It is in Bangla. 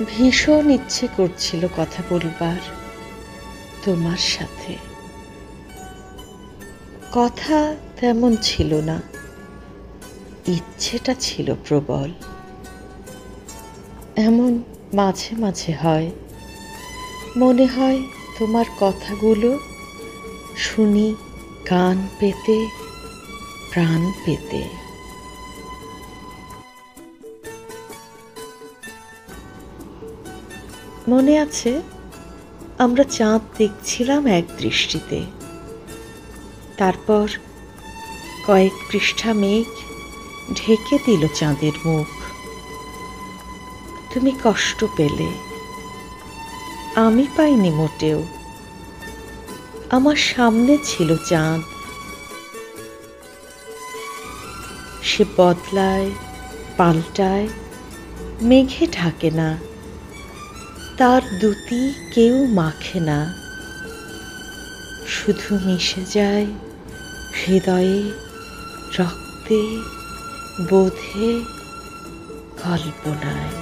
ভীষণ ইচ্ছে করছিল কথা বলবার তোমার সাথে। কথা তেমন ছিল না, ইচ্ছেটা ছিল প্রবল। এমন মাঝে মাঝে হয়, মনে হয় তোমার কথাগুলো শুনি কান পেতে, প্রাণ পেতে। মনে আছে আমরা চাঁদ দেখছিলাম এক দৃষ্টিতে, তারপর কয়েক পৃষ্ঠা মেঘ ঢেকে দিল চাঁদের মুখ। তুমি কষ্ট পেলে, আমি পাইনি মোটেও। আমার সামনে ছিল চাঁদ, সে বদলায় পাল্টায়, মেঘে ঢাকে না, তার দুতি কেউ মাখে না, শুধু মিশে যায় হৃদয়ে, রক্তে, বোধে, কল্পনায়।